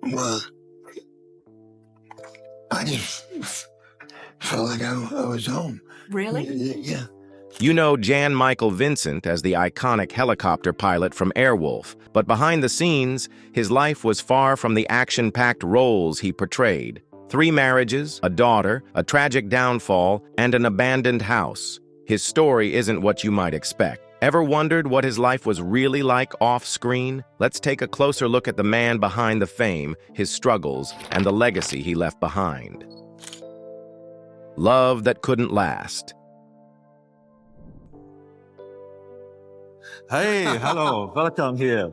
Well, I just felt like I was home. Really? Yeah. You know Jan-Michael Vincent as the iconic helicopter pilot from Airwolf, but behind the scenes, his life was far from the action-packed roles he portrayed. 3 marriages, a daughter, a tragic downfall, and an abandoned house. His story isn't what you might expect. Ever wondered what his life was really like off-screen? Let's take a closer look at the man behind the fame, his struggles, and the legacy he left behind. Love that couldn't last. Hey, hello, welcome here.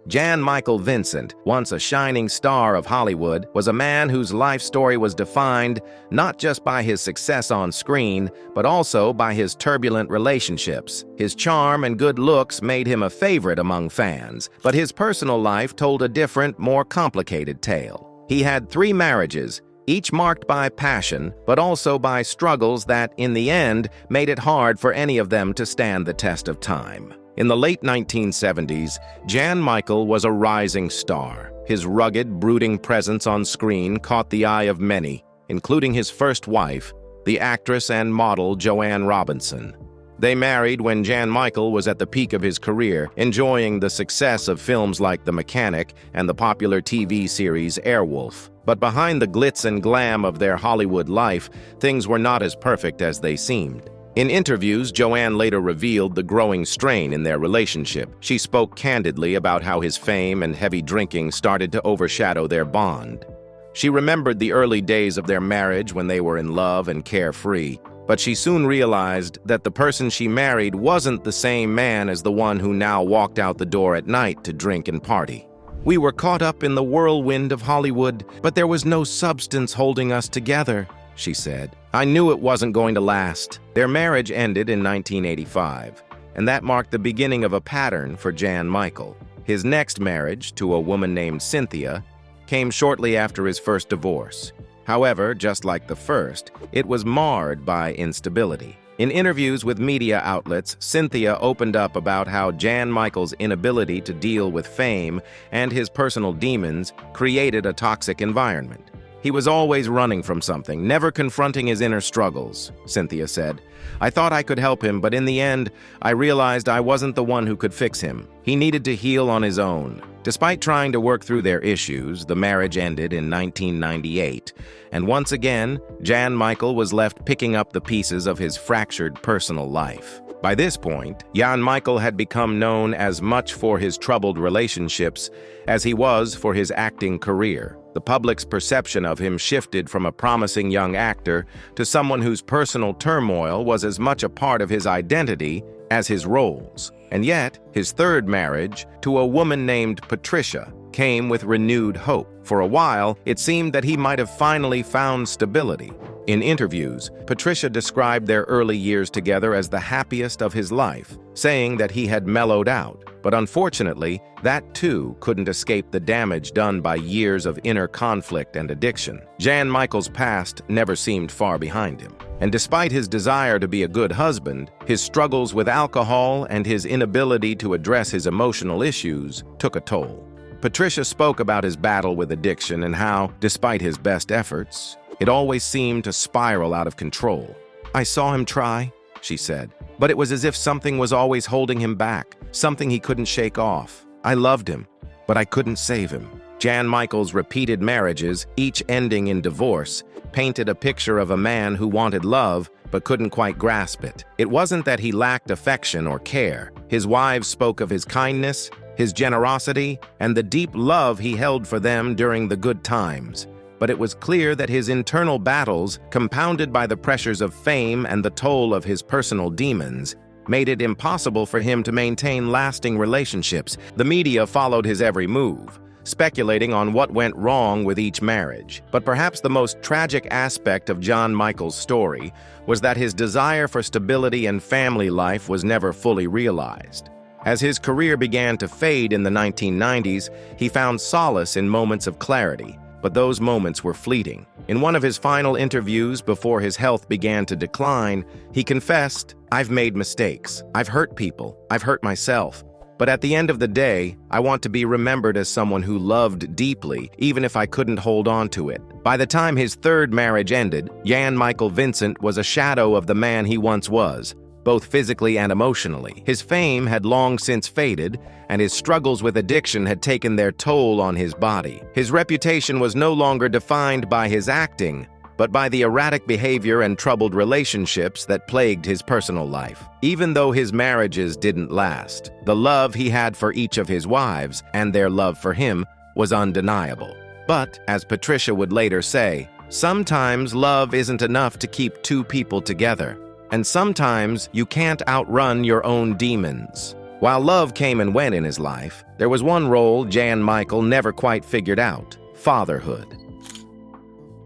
Jan-Michael Vincent, once a shining star of Hollywood, was a man whose life story was defined not just by his success on screen, but also by his turbulent relationships. His charm and good looks made him a favorite among fans, but his personal life told a different, more complicated tale. He had 3 marriages, each marked by passion, but also by struggles that, in the end, made it hard for any of them to stand the test of time. In the late 1970s, Jan-Michael was a rising star. His rugged, brooding presence on screen caught the eye of many, including his first wife, the actress and model Joanne Robinson. They married when Jan-Michael was at the peak of his career, enjoying the success of films like The Mechanic and the popular TV series Airwolf. But behind the glitz and glam of their Hollywood life, things were not as perfect as they seemed. In interviews, Joanne later revealed the growing strain in their relationship. She spoke candidly about how his fame and heavy drinking started to overshadow their bond. She remembered the early days of their marriage when they were in love and carefree, but she soon realized that the person she married wasn't the same man as the one who now walked out the door at night to drink and party. "We were caught up in the whirlwind of Hollywood, but there was no substance holding us together," she said. "I knew it wasn't going to last." Their marriage ended in 1985, and that marked the beginning of a pattern for Jan-Michael. His next marriage, to a woman named Cynthia, came shortly after his first divorce. However, just like the first, it was marred by instability. In interviews with media outlets, Cynthia opened up about how Jan-Michael's inability to deal with fame and his personal demons created a toxic environment. "He was always running from something, never confronting his inner struggles," Cynthia said. "I thought I could help him, but in the end, I realized I wasn't the one who could fix him. He needed to heal on his own." Despite trying to work through their issues, the marriage ended in 1998, and once again, Jan-Michael was left picking up the pieces of his fractured personal life. By this point, Jan-Michael had become known as much for his troubled relationships as he was for his acting career. The public's perception of him shifted from a promising young actor to someone whose personal turmoil was as much a part of his identity as his roles. And yet, his third marriage, to a woman named Patricia, came with renewed hope. For a while, it seemed that he might have finally found stability. In interviews, Patricia described their early years together as the happiest of his life, saying that he had mellowed out. But unfortunately, that too couldn't escape the damage done by years of inner conflict and addiction. Jan-Michael's past never seemed far behind him. And despite his desire to be a good husband, his struggles with alcohol and his inability to address his emotional issues took a toll. Patricia spoke about his battle with addiction and how, despite his best efforts, it always seemed to spiral out of control. "I saw him try," she said, "but it was as if something was always holding him back, something he couldn't shake off. I loved him, but I couldn't save him." Jan-Michael's repeated marriages, each ending in divorce, painted a picture of a man who wanted love but couldn't quite grasp it. It wasn't that he lacked affection or care. His wives spoke of his kindness, his generosity, and the deep love he held for them during the good times. But it was clear that his internal battles, compounded by the pressures of fame and the toll of his personal demons, made it impossible for him to maintain lasting relationships. The media followed his every move, speculating on what went wrong with each marriage. But perhaps the most tragic aspect of Jan-Michael's story was that his desire for stability and family life was never fully realized. As his career began to fade in the 1990s, he found solace in moments of clarity, but those moments were fleeting. In one of his final interviews before his health began to decline, he confessed, "I've made mistakes. I've hurt people. I've hurt myself. But at the end of the day, I want to be remembered as someone who loved deeply, even if I couldn't hold on to it. By the time his third marriage ended, Jan-Michael Vincent was a shadow of the man he once was, both physically and emotionally. His fame had long since faded, and his struggles with addiction had taken their toll on his body. His reputation was no longer defined by his acting, but by the erratic behavior and troubled relationships that plagued his personal life. Even though his marriages didn't last, the love he had for each of his wives and their love for him was undeniable. But, as Patricia would later say, sometimes love isn't enough to keep two people together. And sometimes you can't outrun your own demons. While love came and went in his life, there was one role Jan-Michael never quite figured out: fatherhood.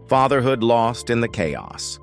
Fatherhood lost in the chaos.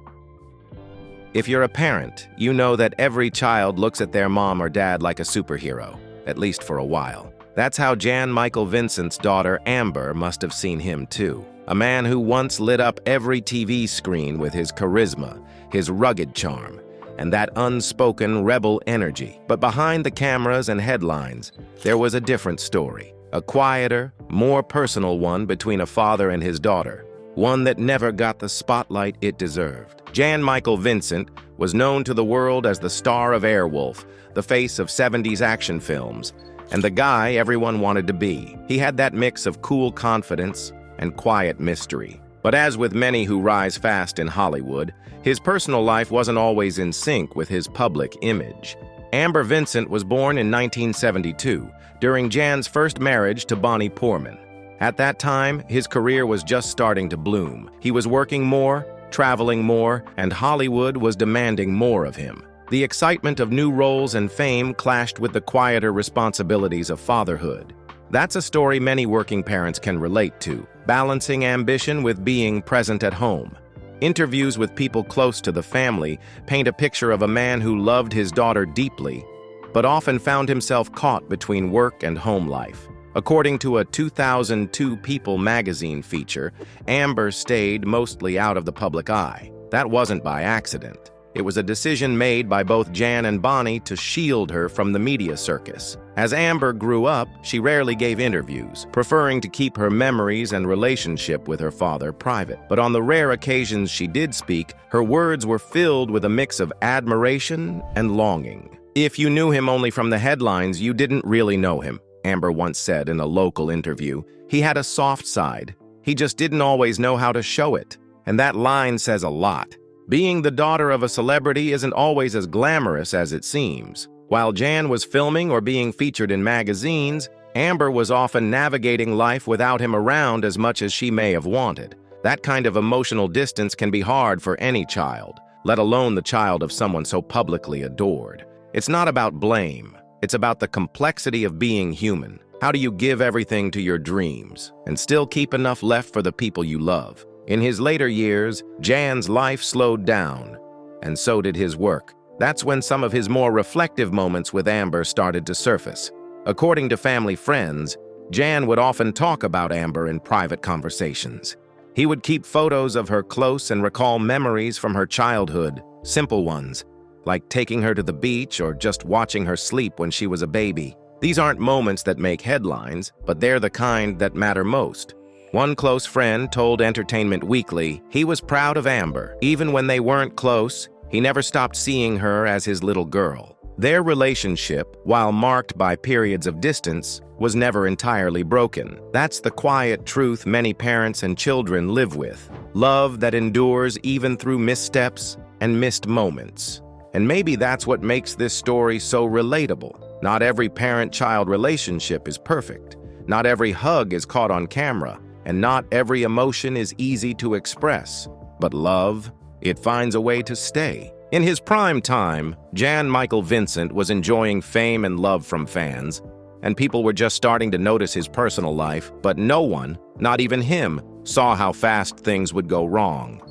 If you're a parent, you know that every child looks at their mom or dad like a superhero, at least for a while. That's how Jan-Michael Vincent's daughter Amber must have seen him too. A man who once lit up every TV screen with his charisma, his rugged charm, and that unspoken rebel energy. But behind the cameras and headlines, there was a different story. A quieter, more personal one between a father and his daughter. One that never got the spotlight it deserved. Jan-Michael Vincent was known to the world as the star of Airwolf, the face of 70s action films, and the guy everyone wanted to be. He had that mix of cool confidence and quiet mystery. But as with many who rise fast in Hollywood, his personal life wasn't always in sync with his public image. Amber Vincent was born in 1972, during Jan's first marriage to Bonnie Poorman. At that time, his career was just starting to bloom. He was working more, traveling more, and Hollywood was demanding more of him. The excitement of new roles and fame clashed with the quieter responsibilities of fatherhood. That's a story many working parents can relate to, balancing ambition with being present at home. Interviews with people close to the family paint a picture of a man who loved his daughter deeply, but often found himself caught between work and home life. According to a 2002 People magazine feature, Amber stayed mostly out of the public eye. That wasn't by accident. It was a decision made by both Jan and Bonnie to shield her from the media circus. As Amber grew up, she rarely gave interviews, preferring to keep her memories and relationship with her father private. But on the rare occasions she did speak, her words were filled with a mix of admiration and longing. "If you knew him only from the headlines, you didn't really know him," Amber once said in a local interview. "He had a soft side. He just didn't always know how to show it." And that line says a lot. Being the daughter of a celebrity isn't always as glamorous as it seems. While Jan was filming or being featured in magazines, Amber was often navigating life without him around as much as she may have wanted. That kind of emotional distance can be hard for any child, let alone the child of someone so publicly adored. It's not about blame. It's about the complexity of being human. How do you give everything to your dreams and still keep enough left for the people you love? In his later years, Jan's life slowed down, and so did his work. That's when some of his more reflective moments with Amber started to surface. According to family friends, Jan would often talk about Amber in private conversations. He would keep photos of her close and recall memories from her childhood, simple ones, like taking her to the beach or just watching her sleep when she was a baby. These aren't moments that make headlines, but they're the kind that matter most. One close friend told Entertainment Weekly he was proud of Amber. Even when they weren't close, he never stopped seeing her as his little girl. Their relationship, while marked by periods of distance, was never entirely broken. That's the quiet truth many parents and children live with. Love that endures even through missteps and missed moments. And maybe that's what makes this story so relatable. Not every parent-child relationship is perfect. Not every hug is caught on camera. And not every emotion is easy to express. But love, it finds a way to stay. In his prime time, Jan-Michael Vincent was enjoying fame and love from fans, and people were just starting to notice his personal life, but no one, not even him, saw how fast things would go wrong.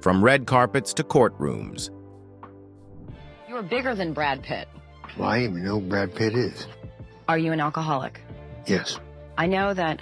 From red carpets to courtrooms. You were bigger than Brad Pitt. Well, I even know who Brad Pitt is. Are you an alcoholic? Yes. I know that,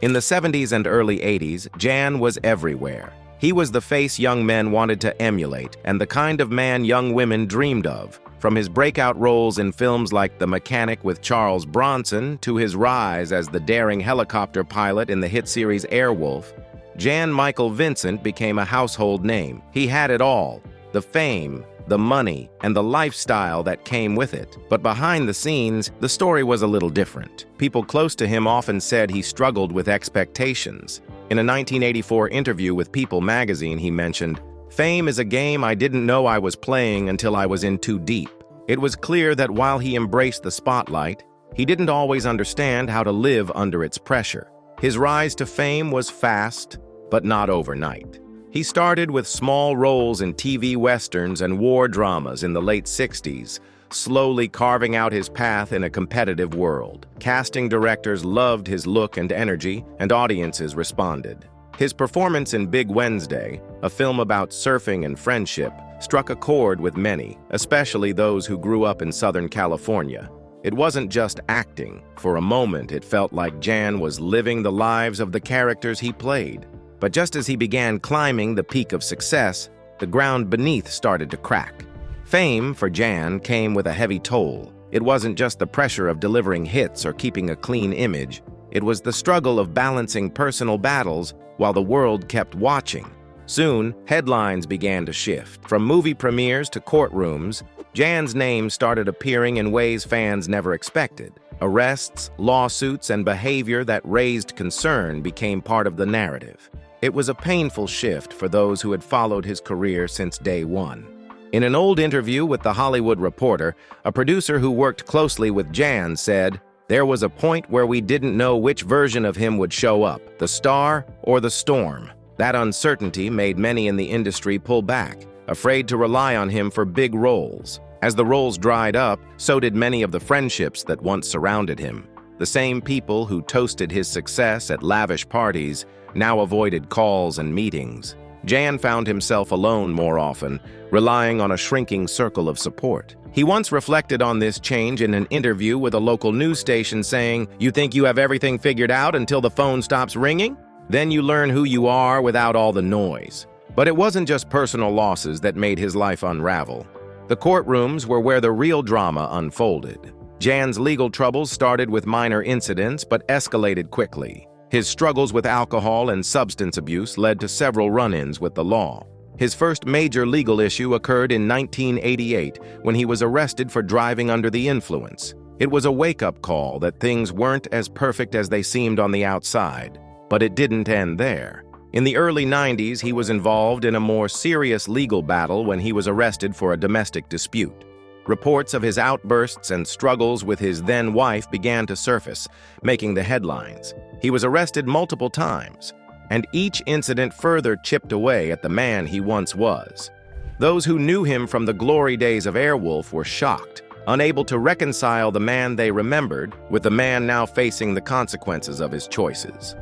In the 70s and early 80s, Jan was everywhere. He was the face young men wanted to emulate and the kind of man young women dreamed of. From his breakout roles in films like The Mechanic with Charles Bronson to his rise as the daring helicopter pilot in the hit series Airwolf, Jan-Michael Vincent became a household name. He had it all: the fame, the money, and the lifestyle that came with it. But behind the scenes, the story was a little different. People close to him often said he struggled with expectations. In a 1984 interview with People magazine, he mentioned, "Fame is a game I didn't know I was playing until I was in too deep." It was clear that while he embraced the spotlight, he didn't always understand how to live under its pressure. His rise to fame was fast, but not overnight. He started with small roles in TV westerns and war dramas in the late 60s, slowly carving out his path in a competitive world. Casting directors loved his look and energy, and audiences responded. His performance in Big Wednesday, a film about surfing and friendship, struck a chord with many, especially those who grew up in Southern California. It wasn't just acting. For a moment, it felt like Jan was living the lives of the characters he played. But just as he began climbing the peak of success, the ground beneath started to crack. Fame for Jan came with a heavy toll. It wasn't just the pressure of delivering hits or keeping a clean image. It was the struggle of balancing personal battles while the world kept watching. Soon, headlines began to shift. From movie premieres to courtrooms, Jan's name started appearing in ways fans never expected. Arrests, lawsuits, and behavior that raised concern became part of the narrative. It was a painful shift for those who had followed his career since day one. In an old interview with The Hollywood Reporter, a producer who worked closely with Jan said, "There was a point where we didn't know which version of him would show up, the star or the storm." That uncertainty made many in the industry pull back, afraid to rely on him for big roles. As the roles dried up, so did many of the friendships that once surrounded him. The same people who toasted his success at lavish parties now avoided calls and meetings. Jan found himself alone more often, relying on a shrinking circle of support. He once reflected on this change in an interview with a local news station, saying, "You think you have everything figured out until the phone stops ringing? Then you learn who you are without all the noise." But it wasn't just personal losses that made his life unravel. The courtrooms were where the real drama unfolded. Jan's legal troubles started with minor incidents but escalated quickly. His struggles with alcohol and substance abuse led to several run-ins with the law. His first major legal issue occurred in 1988 when he was arrested for driving under the influence. It was a wake-up call that things weren't as perfect as they seemed on the outside. But it didn't end there. In the early 90s, he was involved in a more serious legal battle when he was arrested for a domestic dispute. Reports of his outbursts and struggles with his then-wife began to surface, making the headlines. He was arrested multiple times, and each incident further chipped away at the man he once was. Those who knew him from the glory days of Airwolf were shocked, unable to reconcile the man they remembered with the man now facing the consequences of his choices.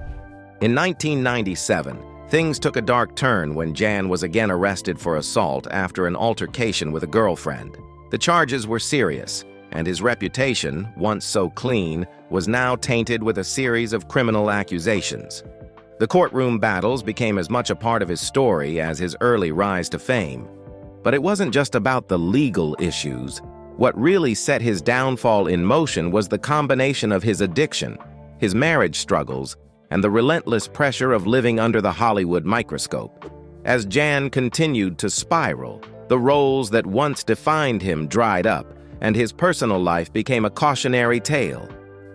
In 1997, things took a dark turn when Jan was again arrested for assault after an altercation with a girlfriend. The charges were serious, and his reputation, once so clean, was now tainted with a series of criminal accusations. The courtroom battles became as much a part of his story as his early rise to fame. But it wasn't just about the legal issues. What really set his downfall in motion was the combination of his addiction, his marriage struggles, and the relentless pressure of living under the Hollywood microscope. As Jan continued to spiral, the roles that once defined him dried up, and his personal life became a cautionary tale.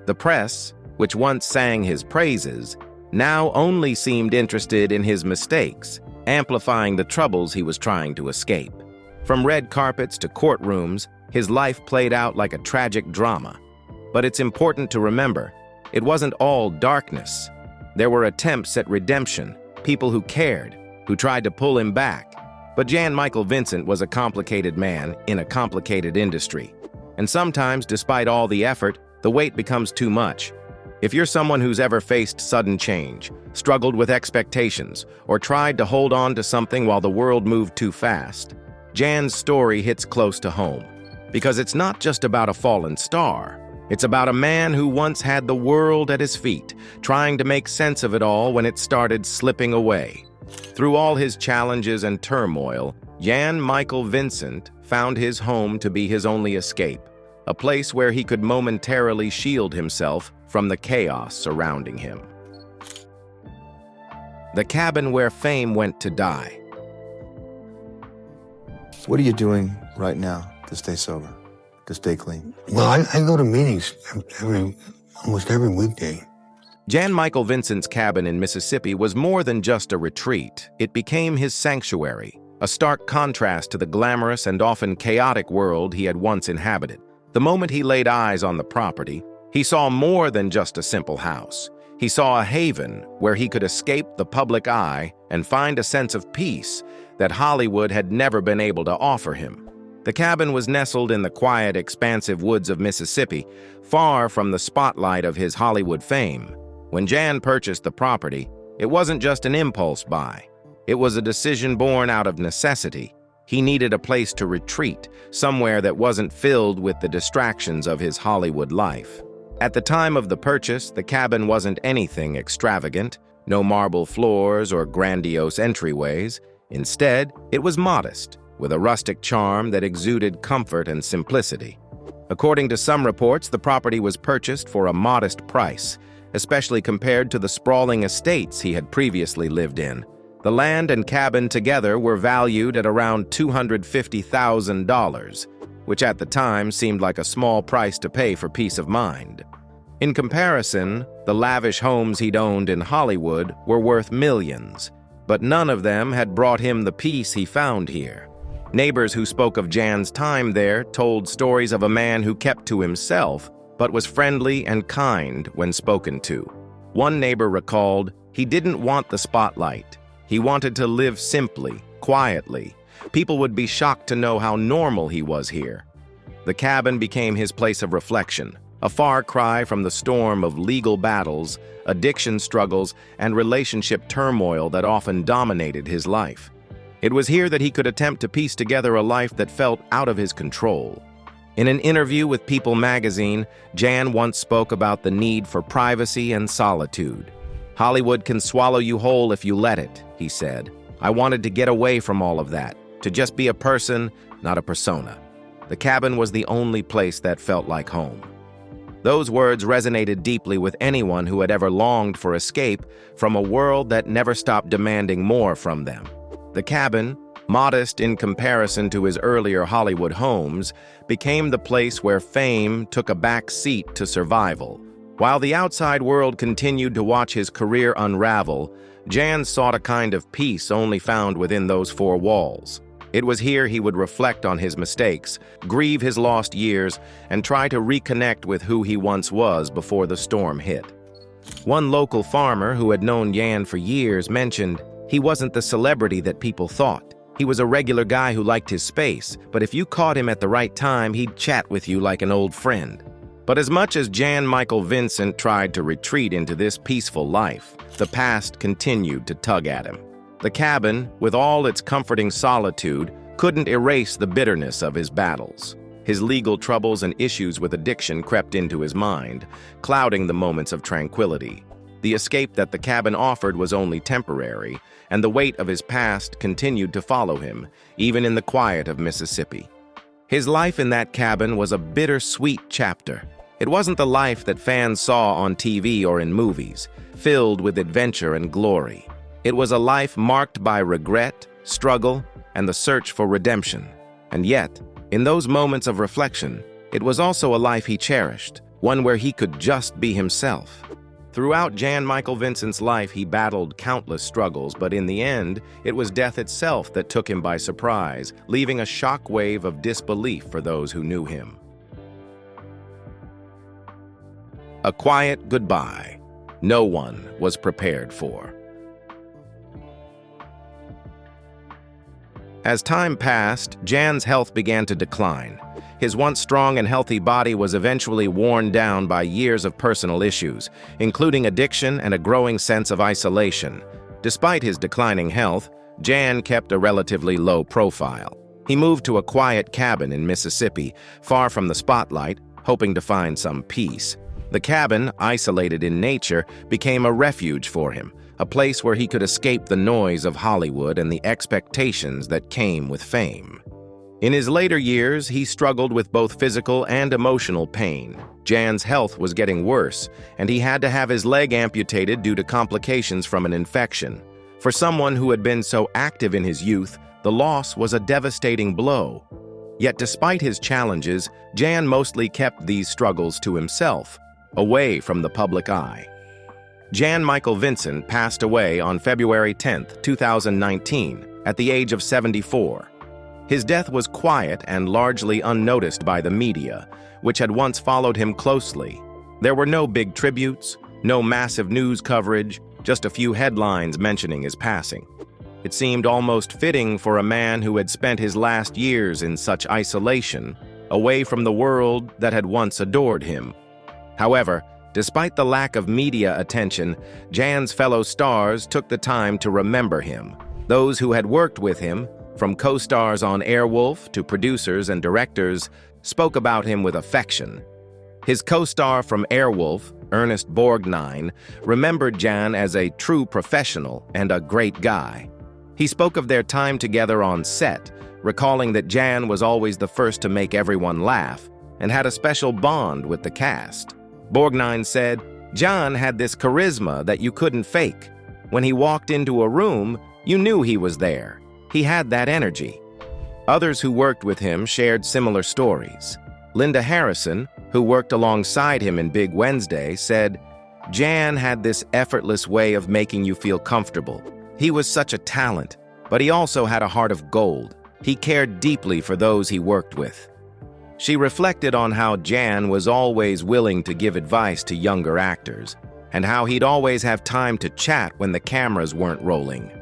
The press, which once sang his praises, now only seemed interested in his mistakes, amplifying the troubles he was trying to escape. From red carpets to courtrooms, his life played out like a tragic drama. But it's important to remember, it wasn't all darkness. There were attempts at redemption, people who cared, who tried to pull him back. But Jan-Michael Vincent was a complicated man in a complicated industry. And sometimes, despite all the effort, the weight becomes too much. If you're someone who's ever faced sudden change, struggled with expectations, or tried to hold on to something while the world moved too fast, Jan's story hits close to home. Because it's not just about a fallen star. It's about a man who once had the world at his feet, trying to make sense of it all when it started slipping away. Through all his challenges and turmoil, Jan-Michael Vincent found his home to be his only escape, a place where he could momentarily shield himself from the chaos surrounding him. The cabin where fame went to die. What are you doing right now to stay sober, to stay clean? Well, I go to meetings almost every weekday. Jan-Michael Vincent's cabin in Mississippi was more than just a retreat. It became his sanctuary, a stark contrast to the glamorous and often chaotic world he had once inhabited. The moment he laid eyes on the property, he saw more than just a simple house. He saw a haven where he could escape the public eye and find a sense of peace that Hollywood had never been able to offer him. The cabin was nestled in the quiet, expansive woods of Mississippi, far from the spotlight of his Hollywood fame. When Jan purchased the property, it wasn't just an impulse buy. It was a decision born out of necessity. He needed a place to retreat, somewhere that wasn't filled with the distractions of his Hollywood life. At the time of the purchase, the cabin wasn't anything extravagant, no marble floors or grandiose entryways. Instead, it was modest, with a rustic charm that exuded comfort and simplicity. According to some reports, the property was purchased for a modest price, especially compared to the sprawling estates he had previously lived in. The land and cabin together were valued at around $250,000, which at the time seemed like a small price to pay for peace of mind. In comparison, the lavish homes he'd owned in Hollywood were worth millions, but none of them had brought him the peace he found here. Neighbors who spoke of Jan's time there told stories of a man who kept to himself, but was friendly and kind when spoken to. One neighbor recalled, he didn't want the spotlight. He wanted to live simply, quietly. People would be shocked to know how normal he was here. The cabin became his place of reflection, a far cry from the storm of legal battles, addiction struggles, and relationship turmoil that often dominated his life. It was here that he could attempt to piece together a life that felt out of his control. In an interview with People magazine, Jan once spoke about the need for privacy and solitude. "Hollywood can swallow you whole if you let it," he said. "I wanted to get away from all of that, to just be a person, not a persona." The cabin was the only place that felt like home. Those words resonated deeply with anyone who had ever longed for escape from a world that never stopped demanding more from them. The cabin, modest in comparison to his earlier Hollywood homes, became the place where fame took a back seat to survival. While the outside world continued to watch his career unravel, Jan sought a kind of peace only found within those four walls. It was here he would reflect on his mistakes, grieve his lost years, and try to reconnect with who he once was before the storm hit. One local farmer who had known Jan for years mentioned, "He wasn't the celebrity that people thought. He was a regular guy who liked his space, but if you caught him at the right time, he'd chat with you like an old friend." But as much as Jan-Michael Vincent tried to retreat into this peaceful life, the past continued to tug at him. The cabin, with all its comforting solitude, couldn't erase the bitterness of his battles. His legal troubles and issues with addiction crept into his mind, clouding the moments of tranquility. The escape that the cabin offered was only temporary, and the weight of his past continued to follow him, even in the quiet of Mississippi. His life in that cabin was a bittersweet chapter. It wasn't the life that fans saw on TV or in movies, filled with adventure and glory. It was a life marked by regret, struggle, and the search for redemption. And yet, in those moments of reflection, it was also a life he cherished, one where he could just be himself. Throughout Jan-Michael Vincent's life, he battled countless struggles, but in the end, it was death itself that took him by surprise, leaving a shockwave of disbelief for those who knew him. A quiet goodbye no one was prepared for. As time passed, Jan's health began to decline. His once strong and healthy body was eventually worn down by years of personal issues, including addiction and a growing sense of isolation. Despite his declining health, Jan kept a relatively low profile. He moved to a quiet cabin in Mississippi, far from the spotlight, hoping to find some peace. The cabin, isolated in nature, became a refuge for him, a place where he could escape the noise of Hollywood and the expectations that came with fame. In his later years, he struggled with both physical and emotional pain. Jan's health was getting worse, and he had to have his leg amputated due to complications from an infection. For someone who had been so active in his youth, the loss was a devastating blow. Yet despite his challenges, Jan mostly kept these struggles to himself, away from the public eye. Jan-Michael Vincent passed away on February 10, 2019, at the age of 74. His death was quiet and largely unnoticed by the media, which had once followed him closely. There were no big tributes, no massive news coverage, just a few headlines mentioning his passing. It seemed almost fitting for a man who had spent his last years in such isolation, away from the world that had once adored him. However, despite the lack of media attention, Jan's fellow stars took the time to remember him. Those who had worked with him, from co-stars on Airwolf to producers and directors, spoke about him with affection. His co-star from Airwolf, Ernest Borgnine, remembered Jan as a true professional and a great guy. He spoke of their time together on set, recalling that Jan was always the first to make everyone laugh and had a special bond with the cast. Borgnine said, "Jan had this charisma that you couldn't fake. When he walked into a room, you knew he was there. He had that energy." Others who worked with him shared similar stories. Linda Harrison, who worked alongside him in Big Wednesday, said, "Jan had this effortless way of making you feel comfortable. He was such a talent, but he also had a heart of gold. He cared deeply for those he worked with." She reflected on how Jan was always willing to give advice to younger actors, and how he'd always have time to chat when the cameras weren't rolling.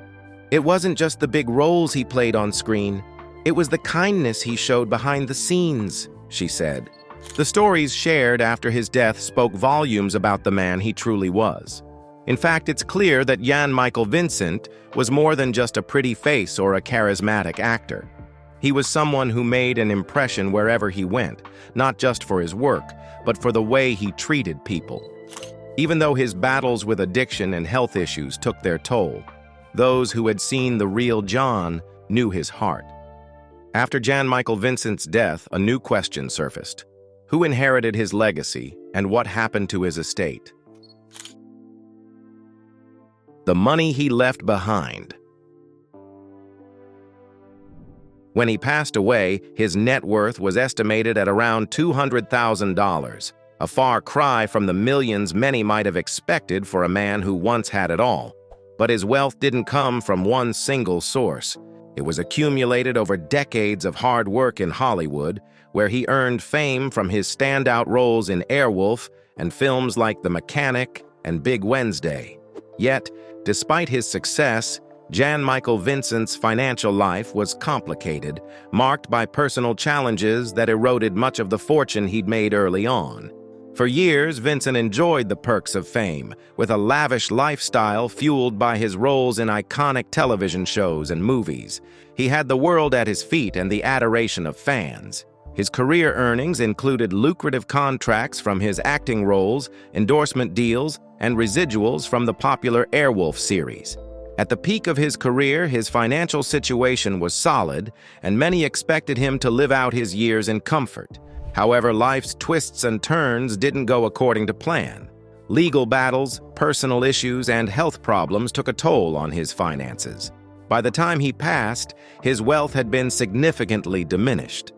"It wasn't just the big roles he played on screen. It was the kindness he showed behind the scenes," she said. The stories shared after his death spoke volumes about the man he truly was. In fact, it's clear that Jan-Michael Vincent was more than just a pretty face or a charismatic actor. He was someone who made an impression wherever he went, not just for his work, but for the way he treated people. Even though his battles with addiction and health issues took their toll, those who had seen the real John knew his heart. After Jan-Michael Vincent's death, a new question surfaced. Who inherited his legacy, and what happened to his estate? The money he left behind. When he passed away, his net worth was estimated at around $200,000, a far cry from the millions many might have expected for a man who once had it all. But his wealth didn't come from one single source. It was accumulated over decades of hard work in Hollywood, where he earned fame from his standout roles in Airwolf and films like The Mechanic and Big Wednesday. Yet, despite his success, Jan-Michael Vincent's financial life was complicated, marked by personal challenges that eroded much of the fortune he'd made early on. For years, Vincent enjoyed the perks of fame, with a lavish lifestyle fueled by his roles in iconic television shows and movies. He had the world at his feet and the adoration of fans. His career earnings included lucrative contracts from his acting roles, endorsement deals, and residuals from the popular Airwolf series. At the peak of his career, his financial situation was solid, and many expected him to live out his years in comfort. However, life's twists and turns didn't go according to plan. Legal battles, personal issues, and health problems took a toll on his finances. By the time he passed, his wealth had been significantly diminished.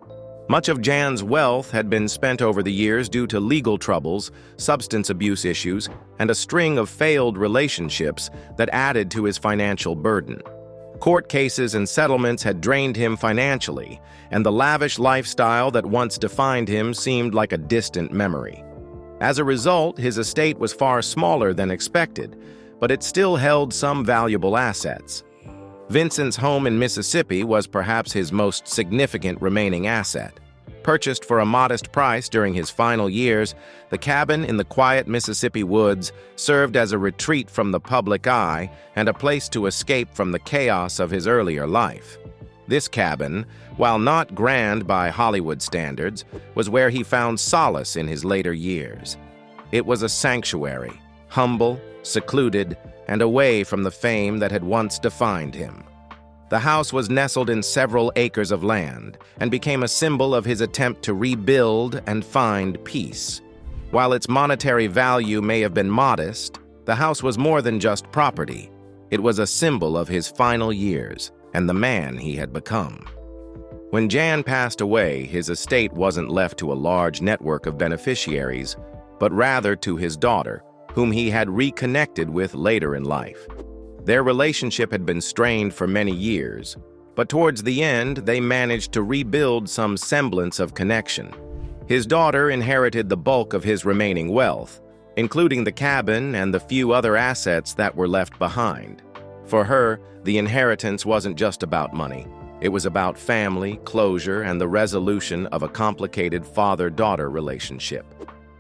Much of Jan's wealth had been spent over the years due to legal troubles, substance abuse issues, and a string of failed relationships that added to his financial burden. Court cases and settlements had drained him financially, and the lavish lifestyle that once defined him seemed like a distant memory. As a result, his estate was far smaller than expected, but it still held some valuable assets. Vincent's home in Mississippi was perhaps his most significant remaining asset. Purchased for a modest price during his final years, the cabin in the quiet Mississippi woods served as a retreat from the public eye and a place to escape from the chaos of his earlier life. This cabin, while not grand by Hollywood standards, was where he found solace in his later years. It was a sanctuary, humble, secluded, and away from the fame that had once defined him. The house was nestled in several acres of land and became a symbol of his attempt to rebuild and find peace. While its monetary value may have been modest, the house was more than just property. It was a symbol of his final years and the man he had become. When Jan passed away, his estate wasn't left to a large network of beneficiaries, but rather to his daughter, whom he had reconnected with later in life. Their relationship had been strained for many years, but towards the end, they managed to rebuild some semblance of connection. His daughter inherited the bulk of his remaining wealth, including the cabin and the few other assets that were left behind. For her, the inheritance wasn't just about money. It was about family, closure, and the resolution of a complicated father-daughter relationship.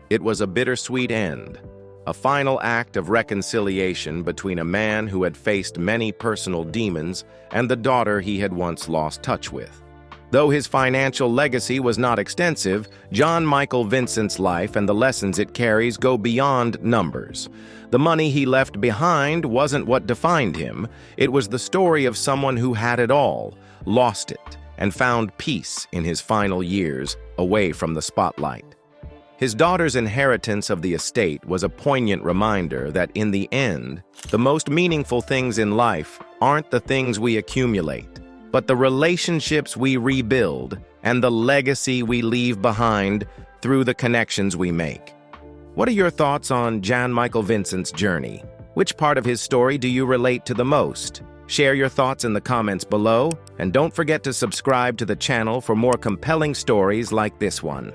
It was a bittersweet end, a final act of reconciliation between a man who had faced many personal demons and the daughter he had once lost touch with. Though his financial legacy was not extensive, Jan-Michael Vincent's life and the lessons it carries go beyond numbers. The money he left behind wasn't what defined him. It was the story of someone who had it all, lost it, and found peace in his final years away from the spotlight. His daughter's inheritance of the estate was a poignant reminder that in the end, the most meaningful things in life aren't the things we accumulate, but the relationships we rebuild and the legacy we leave behind through the connections we make. What are your thoughts on Jan-Michael Vincent's journey? Which part of his story do you relate to the most? Share your thoughts in the comments below, and don't forget to subscribe to the channel for more compelling stories like this one.